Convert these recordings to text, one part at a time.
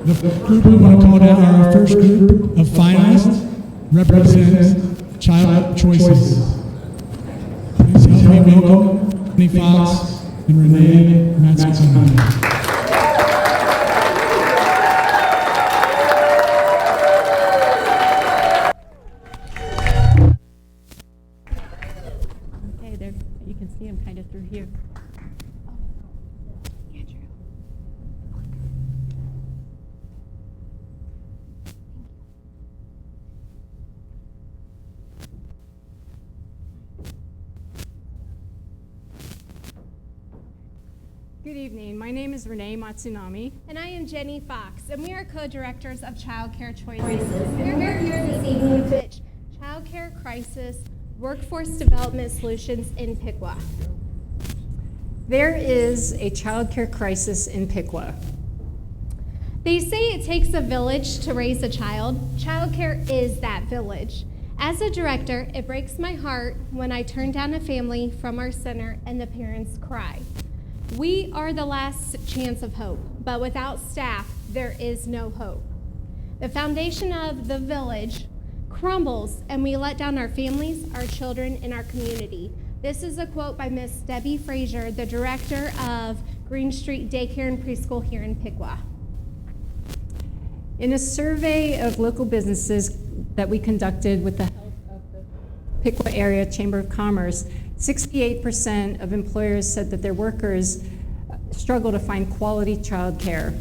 The group we want to call down, our first group of finalists, represents Child Choices. Please help me welcome Annie Fox and Renee Matsumoto. You can see him kind of through here. Good evening. My name is Renee Matsunami. And I am Jenny Fox, and we are co-directors of Child Care Choices. We're here this evening to pitch Child Care Crisis Workforce Development Solutions in Piqua. There is a child care crisis in Piqua. They say it takes a village to raise a child. Child care is that village. As a director, it breaks my heart when I turn down a family from our center and the parents cry. We are the last chance of hope, but without staff, there is no hope. The foundation of the village crumbles, and we let down our families, our children, and our community. This is a quote by Miss Debbie Frazier, the director of Green Street Daycare and Preschool here in Piqua. In a survey of local businesses that we conducted with the help of the Piqua Area Chamber of Commerce, 68% of employers said that their workers struggle to find quality child care.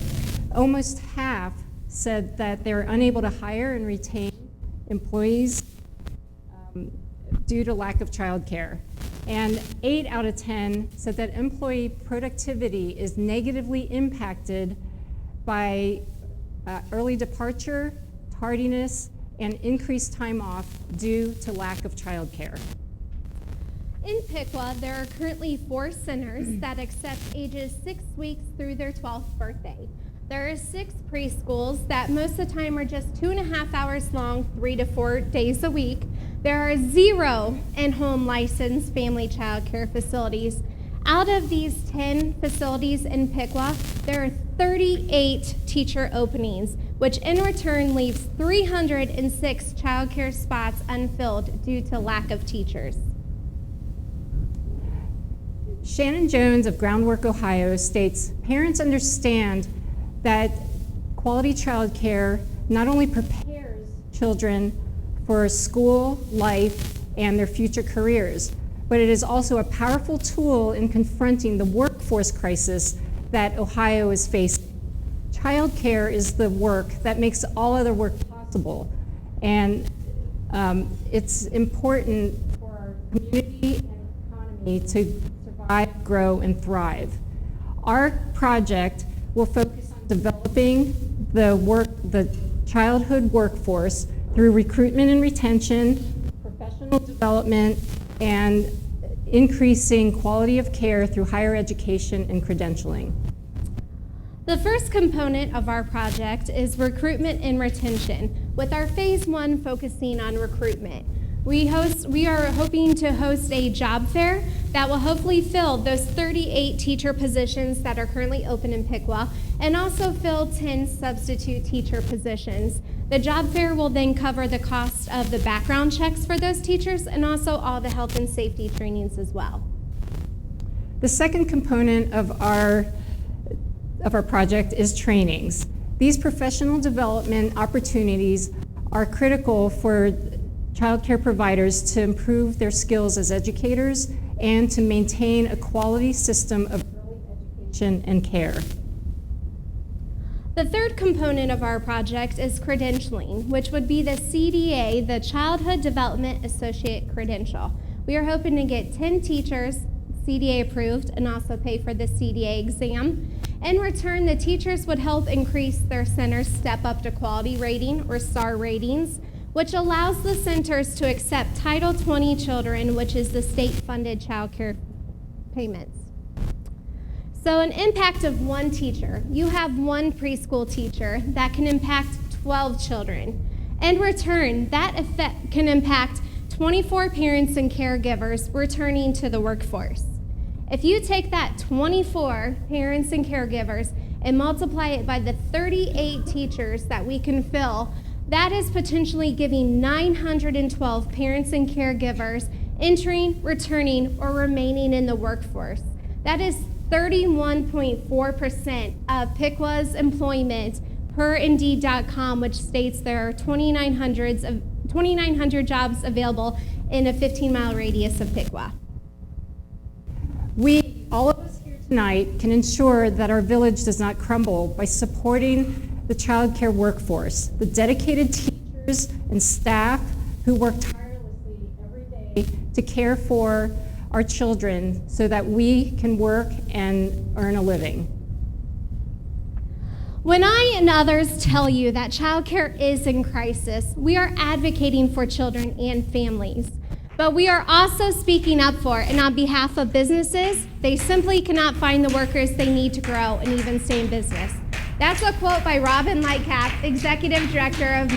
Almost half said that they were unable to hire and retain employees due to lack of child care. And 8 out of 10 said that employee productivity is negatively impacted by early departure, tardiness, and increased time off due to lack of child care. In Piqua, there are currently 4 centers that accept ages 6 weeks through their 12th birthday. There are 6 preschools that most of the time are just 2.5 hours long, 3 to 4 days a week. There are 0 in-home licensed family child care facilities. Out of these 10 facilities in Piqua, there are 38 teacher openings, which in return leaves 306 child care spots unfilled due to lack of teachers. Shannon Jones of Groundwork Ohio states, parents understand that quality child care not only prepares children for school, life, and their future careers, but it is also a powerful tool in confronting the workforce crisis that Ohio is facing. Child care is the work that makes all other work possible, and it's important for our community and economy to survive, grow, and thrive. Our project will focus on developing the childhood workforce through recruitment and retention, professional development, and increasing quality of care through higher education and credentialing. The first component of our project is recruitment and retention, with our phase 1 focusing on recruitment. We are hoping to host a job fair that will hopefully fill those 38 teacher positions that are currently open in Piqua, and also fill 10 substitute teacher positions. The job fair will then cover the cost of the background checks for those teachers and also all the health and safety trainings as well. The second component of our project is trainings. These professional development opportunities are critical for child care providers to improve their skills as educators and to maintain a quality system of early education and care. The third component of our project is credentialing, which would be the CDA, the Childhood Development Associate Credential. We are hoping to get 10 teachers CDA approved and also pay for the CDA exam. In return, the teachers would help increase their center's step up to quality rating or STAR ratings, which allows the centers to accept Title 20 children, which is the state-funded child care payments. So an impact of 1 teacher. You have 1 preschool teacher that can impact 12 children. In return, that effect can impact 24 parents and caregivers returning to the workforce. If you take that 24 parents and caregivers and multiply it by the 38 teachers that we can fill, that is potentially giving 912 parents and caregivers entering, returning, or remaining in the workforce. That is 31.4% of Piqua's employment per Indeed.com, which states there are 2,900 jobs available in a 15-mile radius of Piqua. We, all of us here tonight, can ensure that our village does not crumble by supporting the child care workforce, the dedicated teachers and staff who work tirelessly every day to care for our children so that we can work and earn a living. When I and others tell you that childcare is in crisis, we are advocating for children and families. But we are also speaking up for and on behalf of businesses. They simply cannot find the workers they need to grow and even stay in business. That's a quote by Robin Lightcap, Executive Director of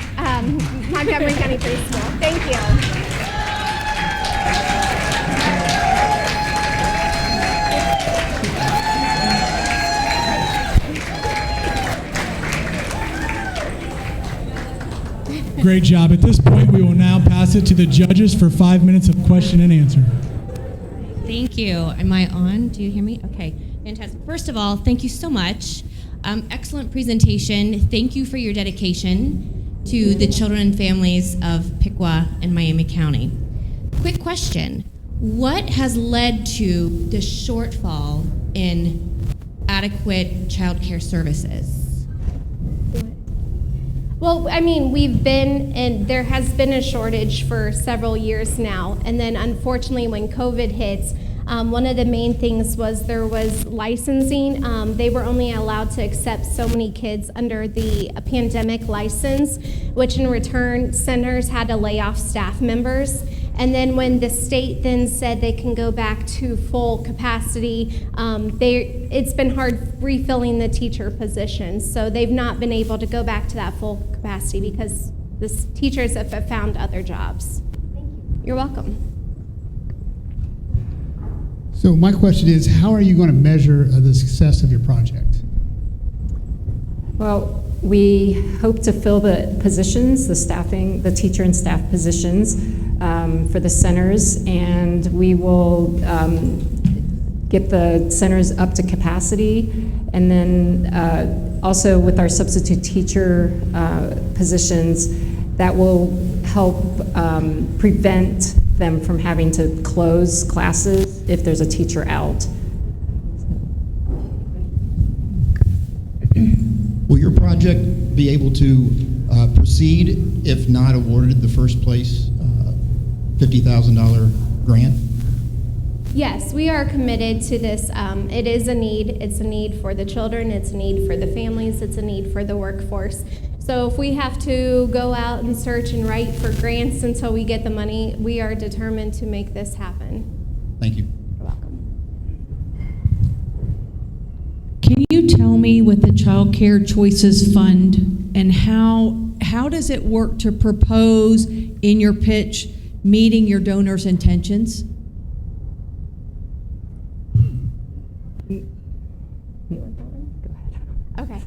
Montgomery County Preschool. Thank you. Great job. At this point, we will now pass it to the judges for 5 minutes of question and answer. Thank you. Am I on? Do you hear me? Okay, fantastic. First of all, thank you so much. Excellent presentation. Thank you for your dedication to the children and families of Piqua and Miami County. Quick question. What has led to the shortfall in adequate child care services? Well, I mean, there has been a shortage for several years now. And then unfortunately, when COVID hit, one of the main things was there was licensing. They were only allowed to accept so many kids under the pandemic license, which in return, centers had to lay off staff members. And then when the state then said they can go back to full capacity, it's been hard refilling the teacher positions. So they've not been able to go back to that full capacity because the teachers have found other jobs. Thank you. You're welcome. So my question is, how are you going to measure the success of your project? Well, we hope to fill the positions, the teacher and staff positions for the centers, and we will get the centers up to capacity, and then also with our substitute teacher positions, that will help prevent them from having to close classes if there's a teacher out. Will your project be able to proceed if not awarded the first place $50,000 grant? Yes, we are committed to this. It is a need. It's a need for the children. It's a need for the families. It's a need for the workforce. So if we have to go out and search and write for grants until we get the money, we are determined to make this happen. Thank you. You're welcome. Can you tell me with the Child Care Choices Fund and how does it work to propose in your pitch meeting your donors' intentions? Okay.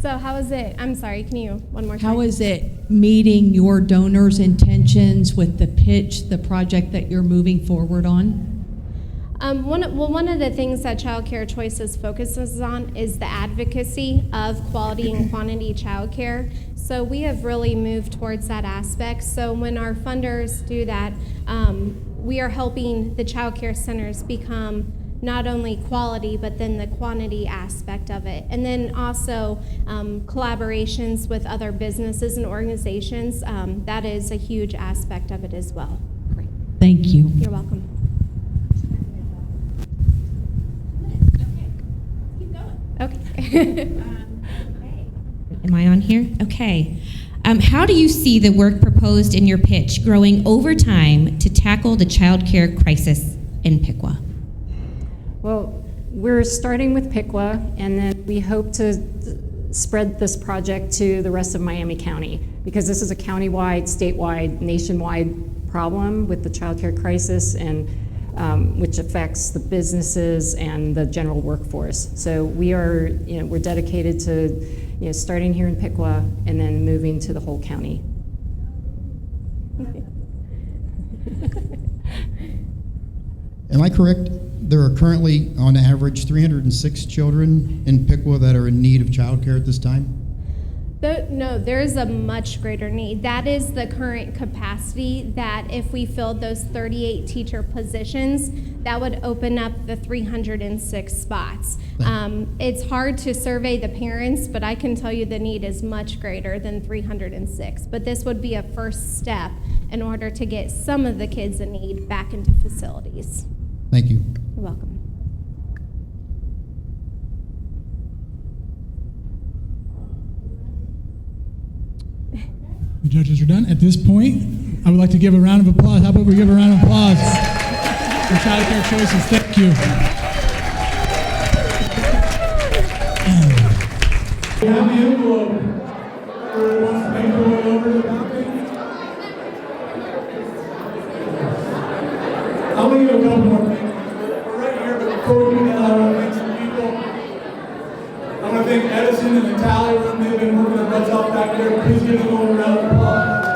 So how is it? I'm sorry, can you one more time? How is it meeting your donors' intentions with the pitch, the project that you're moving forward on? One of the things that Child Care Choices focuses on is the advocacy of quality and quantity child care. So we have really moved towards that aspect. So when our funders do that, we are helping the child care centers become not only quality, but then the quantity aspect of it. And then also collaborations with other businesses and organizations. That is a huge aspect of it as well. Great. Thank you. You're welcome. Okay. Am I on here? Okay. How do you see the work proposed in your pitch growing over time to tackle the child care crisis in Piqua? Well, we're starting with Piqua, and then we hope to spread this project to the rest of Miami County, because this is a countywide, statewide, nationwide problem with the child care crisis, and which affects the businesses and the general workforce. So we are, we're dedicated to, starting here in Piqua and then moving to the whole county. Am I correct? There are currently, on average, 306 children in Piqua that are in need of childcare at this time? No, there is a much greater need. That is the current capacity, that if we filled those 38 teacher positions, that would open up the 306 spots. It's hard to survey the parents, but I can tell you the need is much greater than 306. But this would be a first step in order to get some of the kids in need back into facilities. Thank you. You're welcome. The judges are done. At this point, I would like to give a round of applause. How about we give a round of applause for Child Care Choices? Thank you. We have the envelope. Everyone wants to make their way over to the balcony? I'm going to give a couple more things. We're right here, but before we do that, I want to thank some people. I want to thank Edison and the tally room. They've been working their butts off back there. Please give them a round of applause.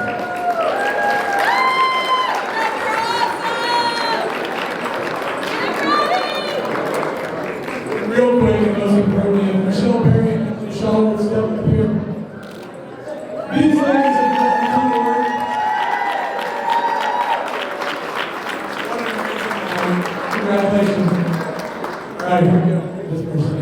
And real quick, and most importantly, if Michelle Perry and Shaw would step up here. These ladies have done a ton of work. What an amazing job. Congratulations. All right, here we go. This person.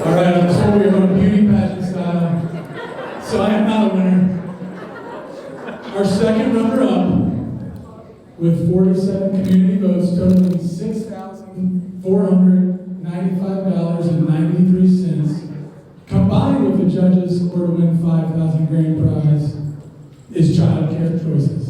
All right, I'm told we're going beauty pageant style, so I am not a winner. Our second runner-up, with 47 community votes totaling $6,495.93, combined with the judges' score to win $5,000 grand prize, is Child Care Choices.